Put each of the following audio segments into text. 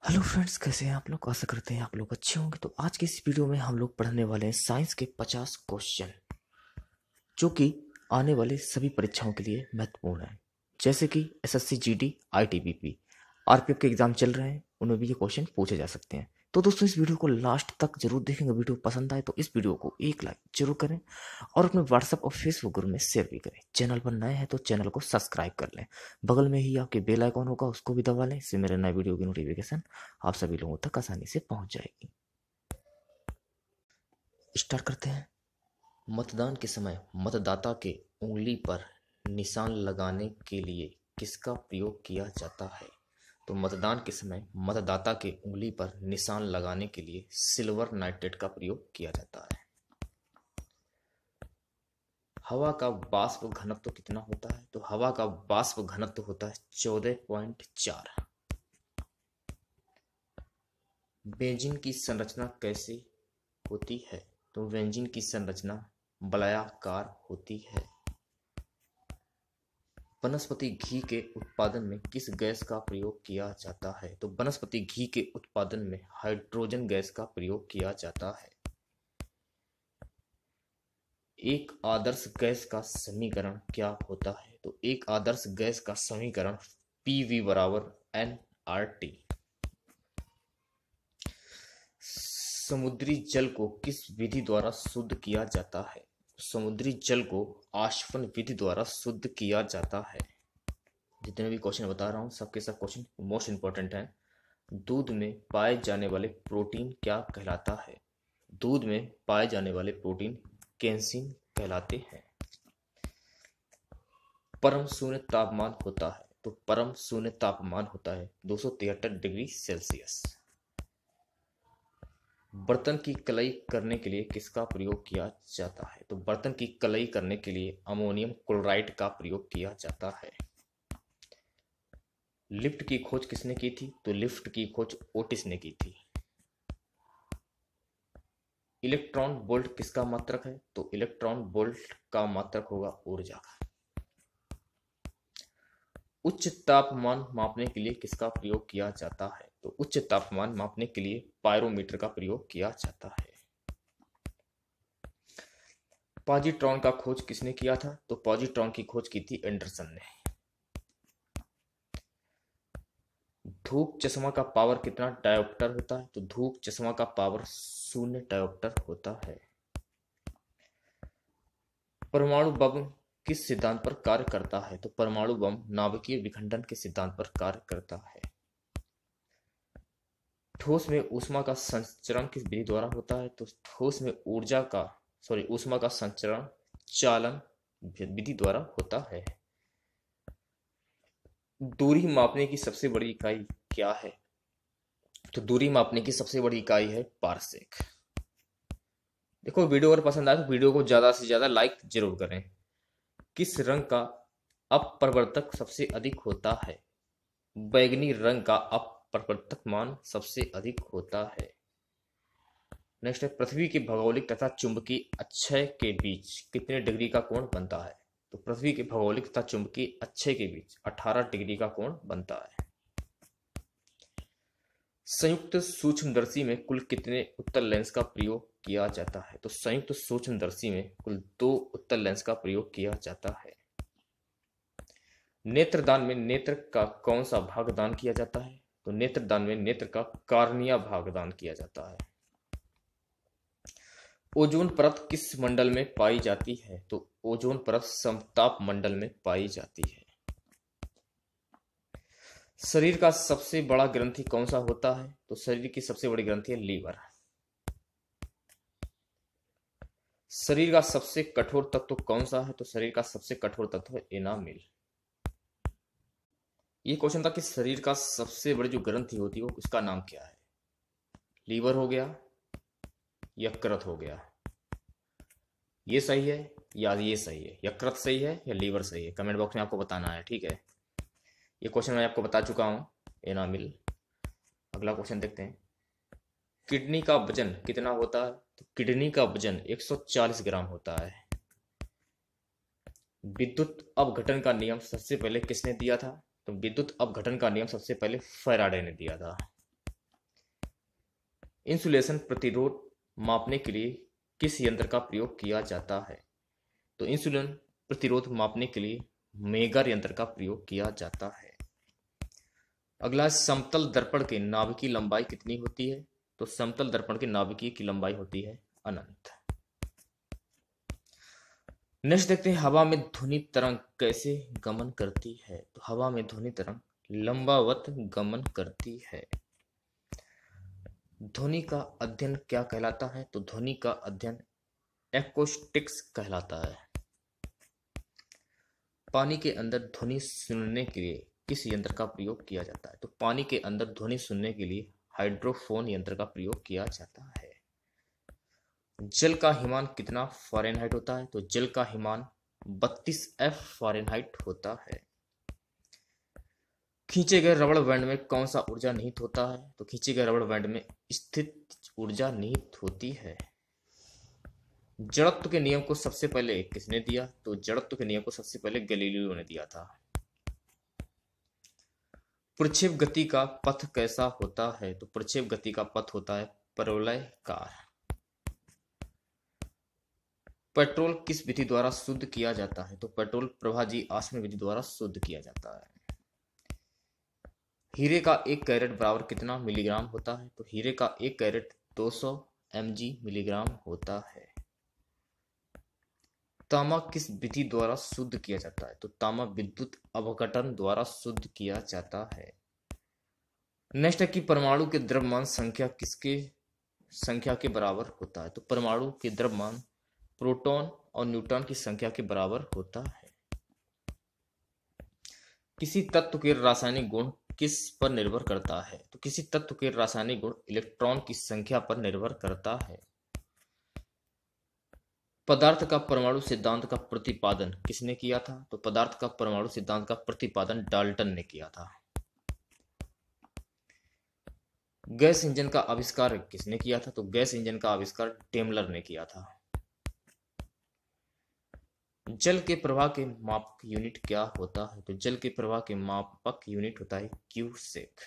Hello friends, कैसे हैं आप लोग। आशा करते हैं आप लोग अच्छे होंगे। तो आज की इस वीडियो में हम लोग पढ़ने वाले हैं साइंस के 50 क्वेश्चन जो कि आने वाले सभी परीक्षाओं के लिए महत्वपूर्ण है, जैसे कि एसएससी जीडी, आईटीबीपी, आरपीएफ के एग्जाम चल रहे हैं, उनमें भी ये क्वेश्चन पूछे जा सकते हैं। तो दोस्तों, इस वीडियो को लास्ट तक जरूर देखेंगे। वीडियो पसंद आए तो इस वीडियो को एक लाइक जरूर करें और अपने व्हाट्सएप और फेसबुक ग्रुप में शेयर भी करें। चैनल पर नए हैं तो चैनल को सब्सक्राइब कर लें। बगल में ही आपके बेल आइकॉन होगा, उसको भी दबा लें। इससे मेरे नए वीडियो की नोटिफिकेशन आप सभी लोगों तक आसानी से पहुंच जाएगी। स्टार्ट करते हैं। मतदान के समय मतदाता के उंगली पर निशान लगाने के लिए किसका प्रयोग किया जाता है? तो मतदान के समय मतदाता के उंगली पर निशान लगाने के लिए सिल्वर नाइट्रेट का प्रयोग किया जाता है। हवा का वाष्प घनत्व कितना होता है? तो हवा का वाष्प घनत्व होता है 14.4। बेंजीन की संरचना कैसी होती है? तो बेंजीन की संरचना वलयाकार होती है। वनस्पति घी के उत्पादन में किस गैस का प्रयोग किया जाता है? तो वनस्पति घी के उत्पादन में हाइड्रोजन गैस का प्रयोग किया जाता है। एक आदर्श गैस का समीकरण क्या होता है? तो एक आदर्श गैस का समीकरण PV बराबर nRT। समुद्री जल को किस विधि द्वारा शुद्ध किया जाता है? समुद्री जल को आशवन विधि द्वारा शुद्ध किया जाता है। जितने भी क्वेश्चन बता रहा हूँ सबके सब क्वेश्चन मोस्ट इंपॉर्टेंट हैं। दूध में पाए जाने वाले प्रोटीन क्या कहलाता है? दूध में पाए जाने वाले प्रोटीन कैंसिन कहलाते हैं। परम शून्य तापमान होता है? तो परम शून्य तापमान होता है 273 डिग्री सेल्सियस। बर्तन की कलई करने के लिए किसका प्रयोग किया जाता है? तो बर्तन की कलई करने के लिए अमोनियम क्लोराइड का प्रयोग किया जाता है। लिफ्ट की खोज किसने की थी? तो लिफ्ट की खोज ओटिस ने की थी। इलेक्ट्रॉन वोल्ट किसका मात्रक है? तो इलेक्ट्रॉन वोल्ट का मात्रक होगा ऊर्जा का। उच्च तापमान मापने के लिए किसका प्रयोग किया जाता है? तो उच्च तापमान मापने के लिए पायरोमीटर का प्रयोग किया जाता है। पॉजिट्रॉन का खोज किसने किया था? तो पॉजिट्रॉन की खोज की थी एंडरसन ने। धूप चश्मा का पावर कितना डायोप्टर होता है? तो धूप चश्मा का पावर 0 डायोप्टर होता है। परमाणु बम किस सिद्धांत पर कार्य करता है? तो परमाणु बम नाभिकीय विखंडन के सिद्धांत पर कार्य करता है। ठोस में ऊष्मा का संचरण किस विधि द्वारा होता है? तो ठोस में ऊष्मा का संचरण चालन विधि द्वारा होता है। दूरी मापने की सबसे बड़ी इकाई क्या है? तो दूरी मापने की सबसे बड़ी इकाई है पारसेक। देखो, वीडियो अगर पसंद आए तो वीडियो को ज्यादा से ज्यादा लाइक जरूर करें। किस रंग का अपवर्तक सबसे अधिक होता है? बैगनी रंग का अपवर्तक मान सबसे अधिक होता है। नेक्स्ट है, पृथ्वी के भौगोलिक तथा चुंबकीय अक्षय के बीच कितने डिग्री का कोण बनता है? तो पृथ्वी के भौगोलिक तथा चुंबकीय अक्षय के बीच 18 डिग्री का कोण बनता है। संयुक्त सूक्ष्मदर्शी में कुल कितने उत्तल लेंस का प्रयोग किया जाता है? तो संयुक्त सूक्ष्मदर्शी में कुल 2 उत्तल लेंस का प्रयोग किया जाता है। नेत्रदान में नेत्र का कौन सा भाग दान किया जाता है? तो नेत्रदान में नेत्र का कार्निया भाग दान किया जाता है। ओजोन परत किस मंडल में पाई जाती है? तो ओजोन परत समताप मंडल में पाई जाती है। शरीर का सबसे बड़ा ग्रंथि कौन सा होता है? तो शरीर की सबसे बड़ी ग्रंथि है लीवर। शरीर का सबसे कठोर तत्व कौन सा है? तो शरीर का सबसे कठोर तत्व है एनामिल। ये क्वेश्चन था कि शरीर का सबसे बड़ी जो ग्रंथि होती है उसका नाम क्या है? लीवर हो गया, यकृत हो गया। ये सही है या ये सही है? यकृत सही है या लीवर सही है? कमेंट बॉक्स में आपको बताना है, ठीक है। ये क्वेश्चन मैं आपको बता चुका हूं, एनामिल। अगला क्वेश्चन देखते हैं। किडनी का वजन कितना होता है? तो किडनी का वजन 140 ग्राम होता है। विद्युत अपघटन का नियम सबसे पहले किसने दिया था? तो विद्युत अपघटन का नियम सबसे पहले फैराडे ने दिया था। इंसुलेशन प्रतिरोध मापने के लिए किस यंत्र का प्रयोग किया जाता है? तो इंसुलिन प्रतिरोध मापने के लिए मेगर यंत्र का प्रयोग किया जाता है। अगला, समतल दर्पण के नाभिकीय लंबाई कितनी होती है? तो समतल दर्पण के नाभिकीय की लंबाई होती है अनंत। नेक्स्ट देखते हैं, हवा में ध्वनि तरंग कैसे गमन करती है? तो हवा में ध्वनि तरंग लंबावत गमन करती है। ध्वनि का अध्ययन क्या कहलाता है? तो ध्वनि का अध्ययन एक्रोस्टिक्स कहलाता है। पानी के अंदर ध्वनि सुनने के लिए किस यंत्र का प्रयोग किया जाता है? तो पानी के अंदर ध्वनि सुनने के लिए हाइड्रोफोन यंत्र का प्रयोग किया जाता है। जल का हिमान कितना फ़ारेनहाइट होता है? तो जल का हिमान 32 फ़ारेनहाइट होता है। खींचे गए रबड़ बैंड में कौन सा ऊर्जा निहित होता है? तो खींचे गए रबड़ बैंड में स्थित ऊर्जा निहित होती है। जड़त्व के नियम को सबसे पहले किसने दिया? तो जड़त्व के नियम को सबसे पहले गैलीलियो ने दिया था। प्रक्षेप गति का पथ कैसा होता है? तो प्रक्षेप गति का पथ होता है परवलयकार। पेट्रोल किस विधि द्वारा शुद्ध किया जाता है? तो पेट्रोल प्रभाजी आसवन विधि द्वारा शुद्ध किया जाता है। हीरे का 1 कैरेट बराबर कितना मिलीग्राम होता है? तो हीरे का 1 कैरेट 200 mg मिलीग्राम होता है। तांबा किस विधि द्वारा शुद्ध किया जाता है? तो तांबा विद्युत अपघटन द्वारा शुद्ध किया जाता है। नेक्स्ट है कि परमाणु के द्रव्यमान संख्या किसके संख्या के बराबर होता है? तो परमाणु के द्रव्यमान प्रोटॉन और न्यूट्रॉन की संख्या के बराबर होता है। किसी तत्व के रासायनिक गुण किस पर निर्भर करता है? तो किसी तत्व के रासायनिक गुण इलेक्ट्रॉन की संख्या पर निर्भर करता है। पदार्थ का परमाणु सिद्धांत का प्रतिपादन किसने किया था? तो पदार्थ का परमाणु सिद्धांत का प्रतिपादन डाल्टन ने किया था। गैस इंजन का आविष्कार किसने किया था? तो गैस इंजन का आविष्कार टेम्लर ने किया था। जल के प्रवाह के मापक यूनिट क्या होता है? तो जल के प्रवाह के मापक यूनिट होता है क्यूसेक।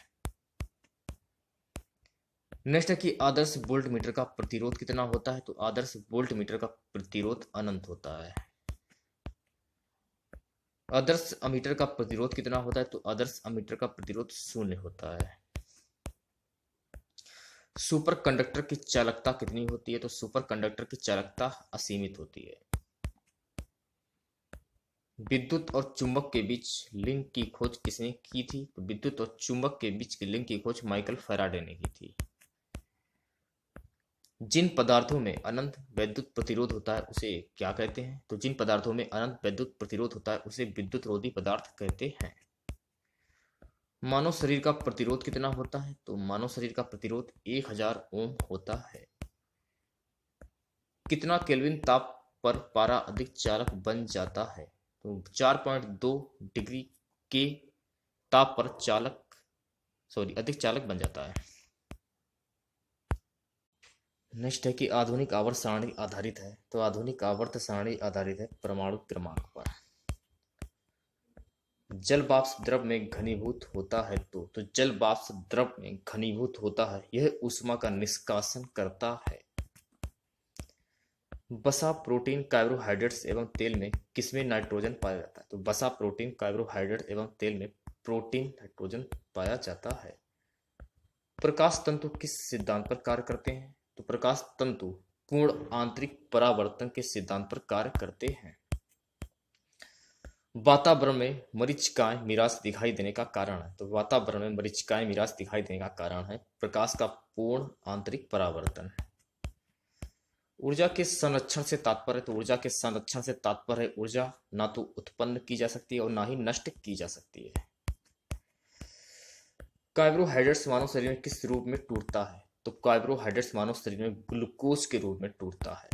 नेक्स्ट है कि आदर्श वोल्ट मीटर का प्रतिरोध कितना होता है? तो आदर्श वोल्ट मीटर का प्रतिरोध अनंत होता है। आदर्श अमीटर का प्रतिरोध कितना होता है? तो आदर्श अमीटर का प्रतिरोध 0 होता है। सुपर कंडक्टर की चालकता कितनी होती है? तो सुपर कंडक्टर की चालकता असीमित होती है। विद्युत और चुंबक के बीच लिंक की खोज किसने की थी? तो विद्युत और चुंबक के बीच की लिंक की खोज माइकल फैराडे ने की थी। जिन पदार्थों में अनंत वैद्युत प्रतिरोध होता है उसे क्या कहते हैं? तो जिन पदार्थों में अनंत वैद्युत प्रतिरोध होता है उसे विद्युत रोधी पदार्थ कहते हैं। मानव शरीर का प्रतिरोध कितना होता है? तो मानव शरीर का प्रतिरोध 1000 ओम होता है। कितना केल्विन ताप पर पारा अधिक चालक बन जाता है? तो 4.2 डिग्री के ताप पर अधिक चालक बन जाता है। नेक्स्ट है कि आधुनिक आवर्त सारणी आधारित है। तो आधुनिक आवर्त सारणी आधारित है परमाणु क्रमांक पर। जल वाष्प द्रव में घनीभूत होता है तो जल वाष्प द्रव में घनीभूत होता है, यह ऊष्मा का निष्कासन करता है। वसा, प्रोटीन, कार्बोहाइड्रेट्स एवं तेल में किसमें नाइट्रोजन पाया जाता है? तो वसा, प्रोटीन, कार्बोहाइड्रेट एवं तेल में प्रोटीन नाइट्रोजन पाया जाता है। प्रकाश तंतु किस सिद्धांत पर कार्य करते हैं? तो प्रकाश तंतु पूर्ण आंतरिक परावर्तन के सिद्धांत पर कार्य करते हैं। वातावरण में मरीचिकाएं मिराज दिखाई देने का कारण है। तो वातावरण में मरीचिकाएं मिराज दिखाई देने का कारण है प्रकाश का पूर्ण आंतरिक परावर्तन। ऊर्जा के संरक्षण से तात्पर्य, तो ऊर्जा के संरक्षण से तात्पर्य ऊर्जा ना तो उत्पन्न की जा सकती है और ना ही नष्ट की जा सकती है। कार्बोहाइड्रेट्स मानव शरीर में किस रूप में टूटता है? तो कार्बोहाइड्रेट्स मानव शरीर में ग्लूकोज के रूप में टूटता है।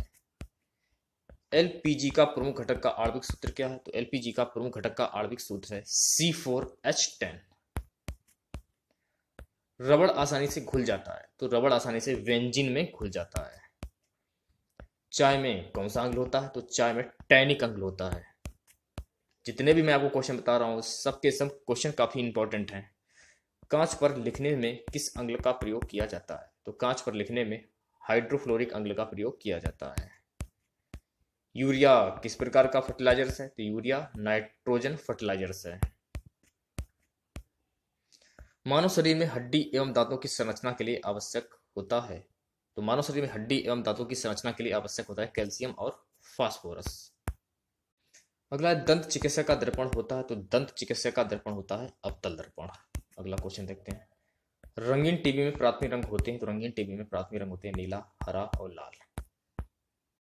एलपीजी का प्रमुख घटक का आणविक सूत्र क्या है? तो एलपीजी का प्रमुख घटक का आणविक सूत्र है C4H10। रबड़ आसानी से घुल जाता है, तो रबड़ आसानी से बेंजीन में घुल जाता है। चाय में कौन सा अम्ल होता है? तो चाय में टैनिक अम्ल होता है। जितने भी मैं आपको क्वेश्चन बता रहा हूं सबके सब क्वेश्चन काफी इंपॉर्टेंट हैं। कांच पर लिखने में किस अम्ल का प्रयोग किया जाता है? तो कांच पर लिखने में हाइड्रोफ्लोरिक अम्ल का प्रयोग किया जाता है। यूरिया किस प्रकार का फर्टिलाइजर्स है? तो यूरिया नाइट्रोजन फर्टिलाइजर्स है। मानव शरीर में हड्डी एवं दांतों की संरचना के लिए आवश्यक होता है। तो मानव शरीर में हड्डी एवं दांतों की संरचना के लिए आवश्यक होता है कैल्शियम और फास्फोरस। अगला है दंत चिकित्सा का दर्पण होता है। तो दंत चिकित्सा का दर्पण होता है अवतल दर्पण। अगला क्वेश्चन देखते हैं। रंगीन टीवी में प्राथमिक रंग होते हैं। तो रंगीन टीवी में प्राथमिक रंग होते हैं नीला, हरा और लाल।